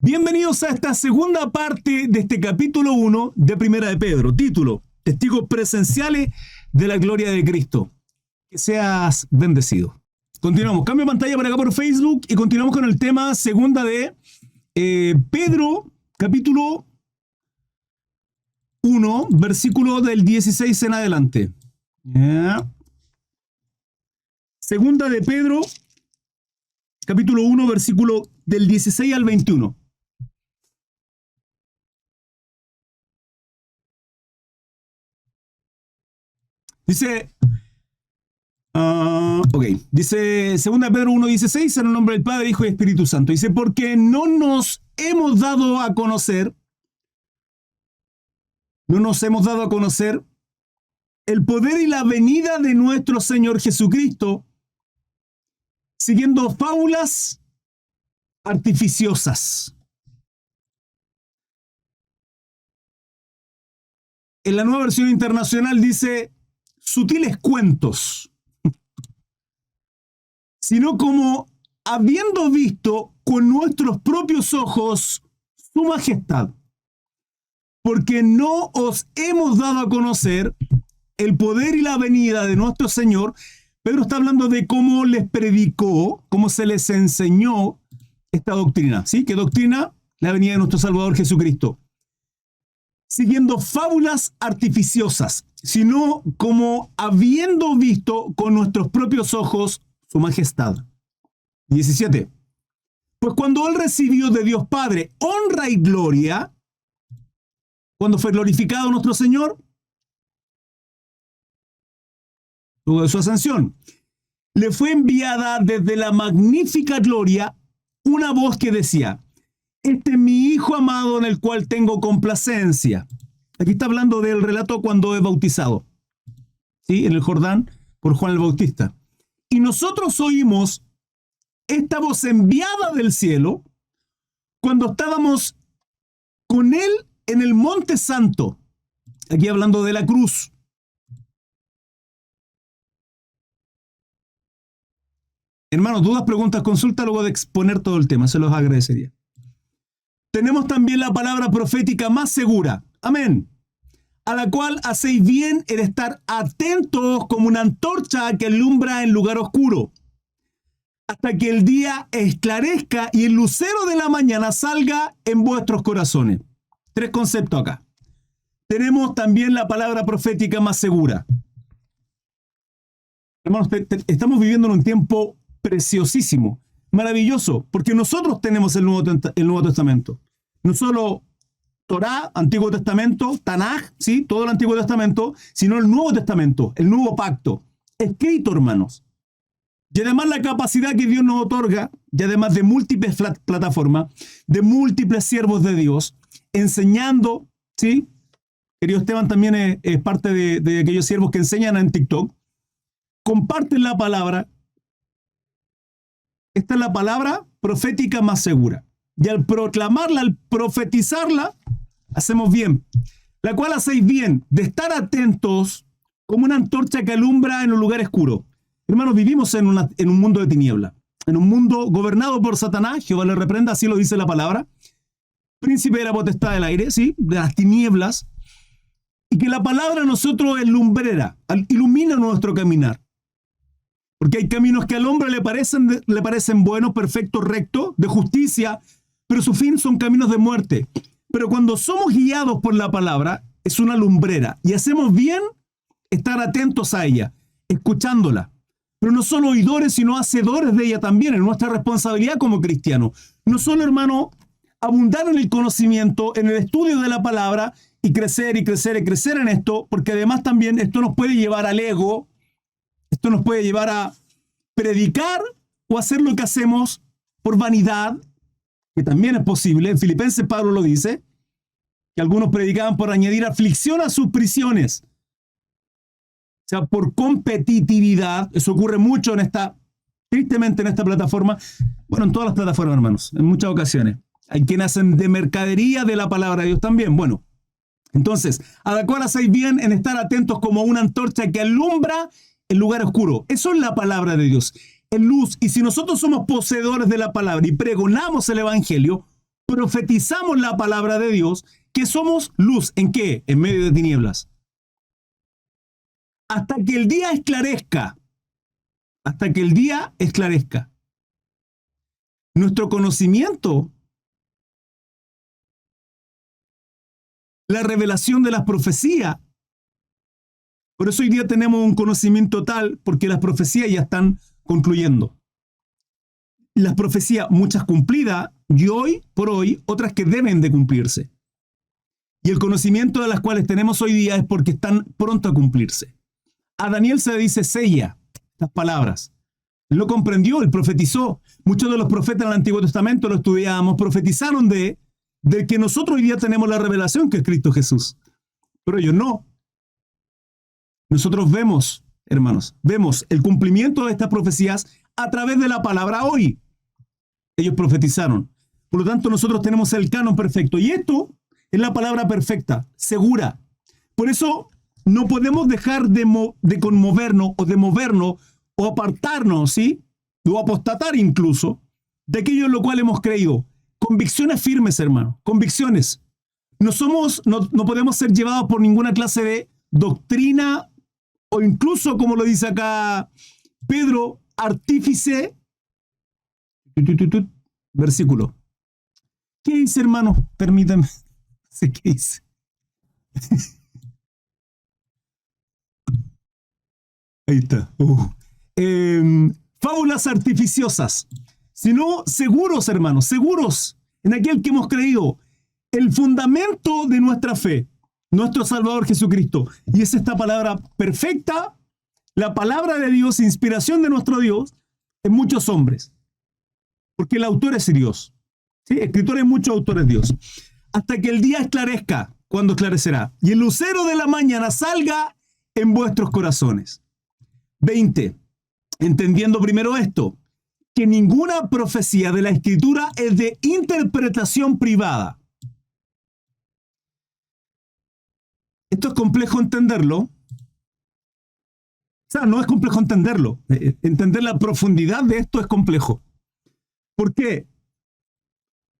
Bienvenidos a esta segunda parte de este capítulo 1 de Primera de Pedro. Título: Testigos presenciales de la gloria de Cristo. Que seas bendecido. Continuamos. Cambio de pantalla por acá por Facebook y continuamos con el tema segunda de Pedro, capítulo 1, versículo del 16 en adelante. Segunda de Pedro, capítulo 1, versículo del 16 al 21. Dice, dice 2 Pedro 1:16, en el nombre del Padre, Hijo y Espíritu Santo. Dice, porque no nos hemos dado a conocer el poder y la venida de nuestro Señor Jesucristo, siguiendo fábulas artificiosas. En la Nueva Versión Internacional dice sutiles cuentos, sino como habiendo visto con nuestros propios ojos su majestad, porque no os hemos dado a conocer el poder y la venida de nuestro Señor. Pedro está hablando de cómo les predicó, cómo se les enseñó esta doctrina, ¿sí? ¿Qué doctrina? La venida de nuestro Salvador Jesucristo. Siguiendo fábulas artificiosas, sino como habiendo visto con nuestros propios ojos su majestad. 17. Pues cuando Él recibió de Dios Padre honra y gloria, cuando fue glorificado nuestro Señor, luego de su ascensión, le fue enviada desde la magnífica gloria una voz que decía: este es mi Hijo amado en el cual tengo complacencia. Aquí está hablando del relato cuando es bautizado, ¿sí? En el Jordán por Juan el Bautista. Y nosotros oímos esta voz enviada del cielo cuando estábamos con Él en el Monte Santo. Aquí hablando de la cruz. Hermanos, dudas, preguntas, consulta luego de exponer todo el tema. Se los agradecería. Tenemos también la palabra profética más segura. Amén. A la cual hacéis bien en estar atentos como una antorcha que alumbra en lugar oscuro, hasta que el día esclarezca y el lucero de la mañana salga en vuestros corazones. 3 conceptos acá. Tenemos también la palabra profética más segura. Hermanos, estamos viviendo en un tiempo preciosísimo, maravilloso, porque nosotros tenemos el Nuevo Testamento. No solo Torá, Antiguo Testamento, Tanaj, ¿sí? Todo el Antiguo Testamento, sino el Nuevo Testamento, el Nuevo Pacto, escrito, hermanos. Y además la capacidad que Dios nos otorga, y además de múltiples plataformas, de múltiples siervos de Dios, enseñando, ¿sí? Querido Esteban también es parte de aquellos siervos que enseñan en TikTok, comparten la palabra. Esta es la palabra profética más segura. Y al proclamarla, al profetizarla, hacemos bien. La cual hacéis bien de estar atentos como una antorcha que alumbra en un lugar oscuro. Hermanos, vivimos en un mundo de tiniebla. En un mundo gobernado por Satanás. Jehová le reprenda, así lo dice la palabra. Príncipe de la potestad del aire, ¿sí? De las tinieblas. Y que la palabra a nosotros es lumbrera, ilumina nuestro caminar. Porque hay caminos que al hombre le parecen buenos, perfectos, rectos, de justicia, pero su fin son caminos de muerte. Pero cuando somos guiados por la palabra, es una lumbrera. Y hacemos bien estar atentos a ella, escuchándola. Pero no solo oidores, sino hacedores de ella también, en nuestra responsabilidad como cristianos. No solo, hermano, abundar en el conocimiento, en el estudio de la palabra, y crecer y crecer y crecer en esto, porque además también esto nos puede llevar al ego. Esto nos puede llevar a predicar o hacer lo que hacemos por vanidad, que también es posible. En Filipenses Pablo lo dice, que algunos predicaban por añadir aflicción a sus prisiones. O sea, por competitividad. Eso ocurre mucho tristemente en esta plataforma. Bueno, en todas las plataformas, hermanos, en muchas ocasiones. Hay quienes hacen de mercadería de la palabra de Dios también. Bueno, entonces, a la cual hacéis bien en estar atentos como una antorcha que alumbra el lugar oscuro. Eso es la palabra de Dios. En luz. Y si nosotros somos poseedores de la palabra y pregonamos el evangelio, profetizamos la palabra de Dios, que somos luz. ¿En qué? En medio de tinieblas. Hasta que el día esclarezca. Hasta que el día esclarezca. Nuestro conocimiento, la revelación de las profecías. Por eso hoy día tenemos un conocimiento tal, porque las profecías ya están concluyendo. Las profecías, muchas cumplidas, y hoy por hoy, otras que deben de cumplirse. Y el conocimiento de las cuales tenemos hoy día es porque están pronto a cumplirse. A Daniel se le dice sella, estas palabras. Él lo comprendió, él profetizó. Muchos de los profetas del Antiguo Testamento lo estudiábamos, profetizaron del que nosotros hoy día tenemos la revelación, que es Cristo Jesús. Pero ellos no. Nosotros vemos, hermanos, vemos el cumplimiento de estas profecías a través de la palabra hoy. Ellos profetizaron. Por lo tanto, nosotros tenemos el canon perfecto. Y esto es la palabra perfecta, segura. Por eso no podemos dejar de conmovernos o de movernos o apartarnos, ¿sí? O apostatar incluso de aquello en lo cual hemos creído. Convicciones firmes, hermano. Convicciones. No podemos ser llevados por ninguna clase de doctrina o incluso, como lo dice acá Pedro, artífice. Versículo. ¿Qué dice, hermano? Permítame. No sé qué dice. Ahí está. Fábulas artificiosas, sino seguros, hermanos, seguros en aquel que hemos creído, el fundamento de nuestra fe, nuestro Salvador Jesucristo. Y es esta palabra perfecta, la palabra de Dios, inspiración de nuestro Dios, en muchos hombres. Porque el autor es Dios. ¿Sí? Escritores, muchos autores Dios. Hasta que el día esclarezca, cuando esclarecerá, y el lucero de la mañana salga en vuestros corazones. 20. Entendiendo primero esto, que ninguna profecía de la Escritura es de interpretación privada. Esto es complejo entenderlo. O sea, no es complejo entenderlo. Entender la profundidad de esto es complejo. ¿Por qué?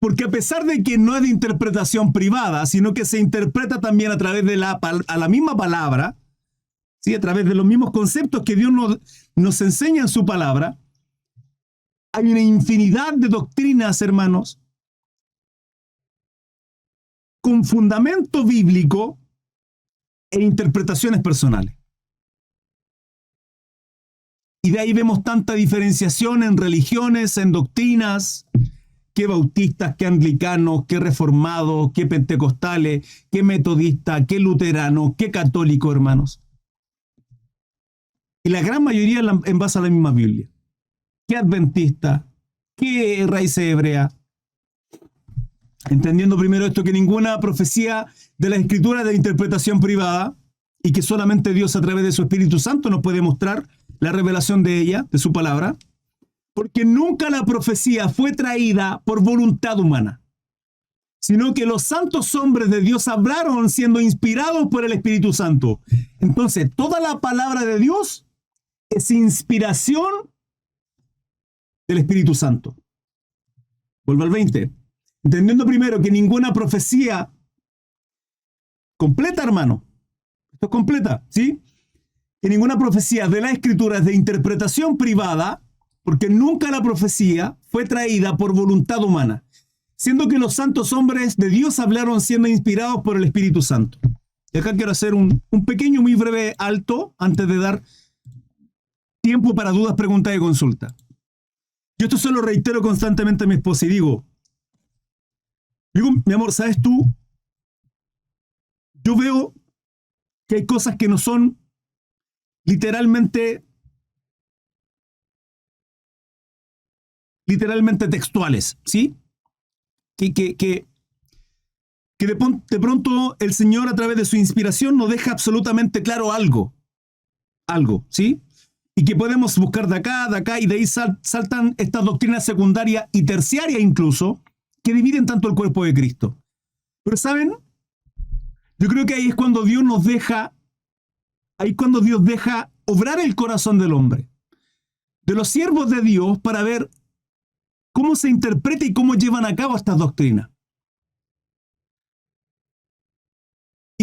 Porque a pesar de que no es de interpretación privada, sino que se interpreta también a través de la misma palabra, ¿sí? A través de los mismos conceptos que Dios nos enseña en su palabra, hay una infinidad de doctrinas, hermanos, con fundamento bíblico e interpretaciones personales. Y de ahí vemos tanta diferenciación en religiones, en doctrinas, que bautistas, que anglicanos, que reformados, que pentecostales, que metodistas, que luteranos, que católicos, hermanos. Y la gran mayoría en base a la misma Biblia. Que adventista, que raíces hebrea. Entendiendo primero esto, que ninguna profecía de la Escritura es de interpretación privada y que solamente Dios a través de su Espíritu Santo nos puede mostrar la revelación de ella, de su palabra, porque nunca la profecía fue traída por voluntad humana, sino que los santos hombres de Dios hablaron siendo inspirados por el Espíritu Santo. Entonces, toda la palabra de Dios es inspiración del Espíritu Santo. Vuelvo al 20. Entendiendo primero que ninguna profecía completa, hermano, esto es completa, ¿sí? Que ninguna profecía de la Escritura es de interpretación privada, porque nunca la profecía fue traída por voluntad humana, siendo que los santos hombres de Dios hablaron siendo inspirados por el Espíritu Santo. Y acá quiero hacer un pequeño, muy breve alto antes de dar tiempo para dudas, preguntas y consultas. Yo esto se lo reitero constantemente a mi esposa y digo, mi amor, ¿sabes tú? Yo veo que hay cosas que no son literalmente textuales, ¿sí? Que de pronto el Señor a través de su inspiración nos deja absolutamente claro algo, ¿sí? Y que podemos buscar de acá, y de ahí saltan estas doctrinas secundarias y terciarias incluso, que dividen tanto el cuerpo de Cristo. Pero ¿saben? Yo creo que ahí es cuando Dios deja obrar el corazón del hombre, de los siervos de Dios, para ver cómo se interpreta y cómo llevan a cabo estas doctrinas.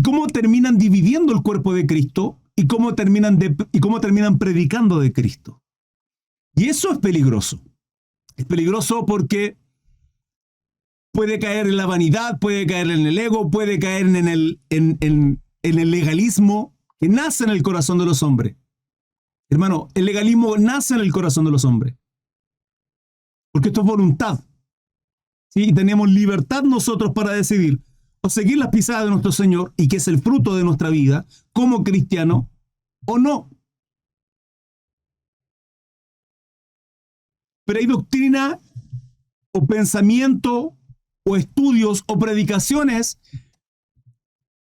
cómo terminan dividiendo el cuerpo de Cristo y cómo terminan predicando de Cristo. Y eso es peligroso. Es peligroso porque puede caer en la vanidad, puede caer en el ego, puede caer en el legalismo que nace en el corazón de los hombres. Hermano, el legalismo nace en el corazón de los hombres. Porque esto es voluntad. ¿Sí? Y tenemos libertad nosotros para decidir o seguir las pisadas de nuestro Señor, y que es el fruto de nuestra vida como cristiano, o no. Pero hay doctrina o pensamiento o estudios o predicaciones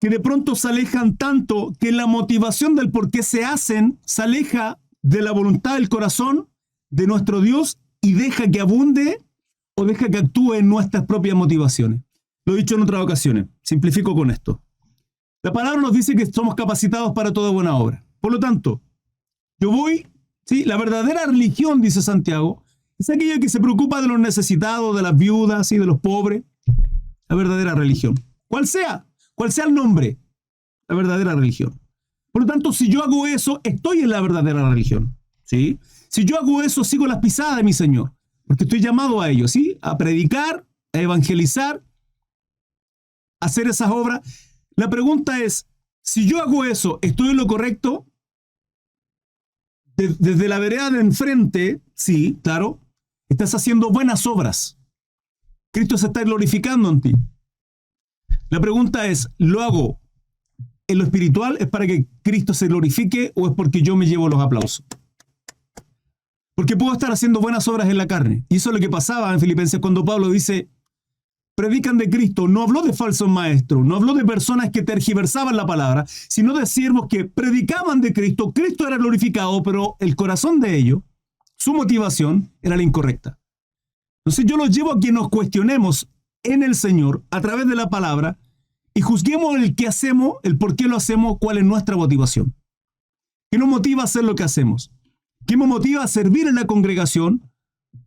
que de pronto se alejan tanto que la motivación del por qué se hacen se aleja de la voluntad del corazón de nuestro Dios y deja que abunde o deja que actúe en nuestras propias motivaciones. Lo he dicho en otras ocasiones, simplifico con esto. La palabra nos dice que somos capacitados para toda buena obra. Por lo tanto, ¿sí? La verdadera religión, dice Santiago, es aquella que se preocupa de los necesitados, de las viudas y de los pobres. La verdadera religión. Cual sea el nombre, la verdadera religión. Por lo tanto, si yo hago eso, estoy en la verdadera religión. ¿Sí? Si yo hago eso, sigo las pisadas de mi Señor. Porque estoy llamado a ello, ¿sí? A predicar, a evangelizar, a hacer esas obras. La pregunta es, si yo hago eso, ¿estoy en lo correcto? Desde la vereda de enfrente, sí, claro, estás haciendo buenas obras. Cristo se está glorificando en ti. La pregunta es, ¿lo hago en lo espiritual? ¿Es para que Cristo se glorifique o es porque yo me llevo los aplausos? Porque puedo estar haciendo buenas obras en la carne. Y eso es lo que pasaba en Filipenses cuando Pablo dice, predican de Cristo. No habló de falsos maestros, no habló de personas que tergiversaban la palabra, sino de siervos que predicaban de Cristo. Cristo era glorificado, pero el corazón de ellos, su motivación, era la incorrecta. Entonces yo los llevo a que nos cuestionemos en el Señor a través de la palabra y juzguemos el qué hacemos, el por qué lo hacemos, cuál es nuestra motivación. ¿Qué nos motiva a hacer lo que hacemos? ¿Qué me motiva a servir en la congregación,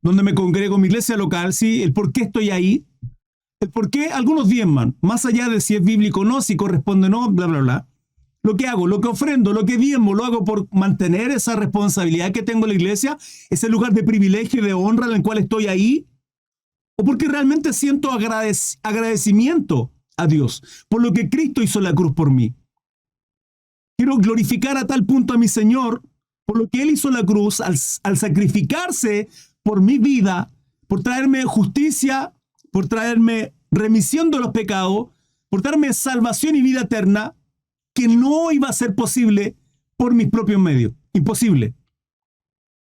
donde me congrego en mi iglesia local? ¿Sí? El por qué estoy ahí. El por qué algunos diezman, más allá de si es bíblico o no, si corresponde o no, bla, bla, bla. Lo que hago, lo que ofrendo, lo que diezmo, lo hago por mantener esa responsabilidad que tengo en la iglesia, ese lugar de privilegio y de honra en el cual estoy ahí, o porque realmente siento agradecimiento a Dios por lo que Cristo hizo en la cruz por mí. Quiero glorificar a tal punto a mi Señor por lo que Él hizo en la cruz al sacrificarse por mi vida, por traerme justicia, por traerme remisión de los pecados, por darme salvación y vida eterna, que no iba a ser posible por mis propios medios. Imposible.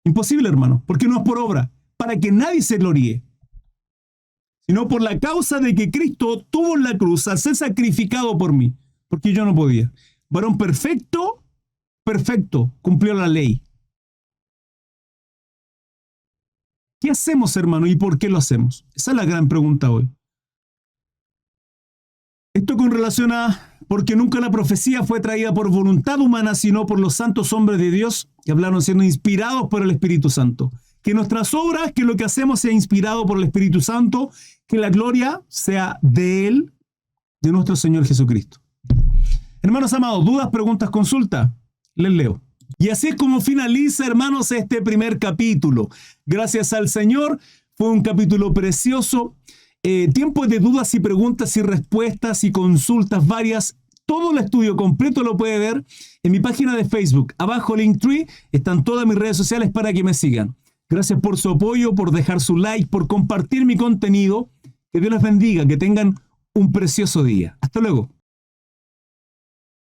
Imposible, hermano, porque no es por obra, para que nadie se gloríe, sino por la causa de que Cristo tuvo en la cruz al ser sacrificado por mí, porque yo no podía. Varón perfecto, perfecto, cumplió la ley. ¿Qué hacemos, hermano, y por qué lo hacemos? Esa es la gran pregunta hoy. Esto con relación a porque nunca la profecía fue traída por voluntad humana, sino por los santos hombres de Dios que hablaron siendo inspirados por el Espíritu Santo. Que nuestras obras, que lo que hacemos sea inspirado por el Espíritu Santo, que la gloria sea de Él, de nuestro Señor Jesucristo. Hermanos amados, dudas, preguntas, consultas, les leo. Y así es como finaliza, hermanos, este primer capítulo. Gracias al Señor, fue un capítulo precioso. Tiempo de dudas y preguntas y respuestas y consultas varias. Todo el estudio completo lo puede ver en mi página de Facebook. Abajo Linktree están todas mis redes sociales para que me sigan. Gracias por su apoyo, por dejar su like, por compartir mi contenido. Que Dios les bendiga, que tengan un precioso día. Hasta luego.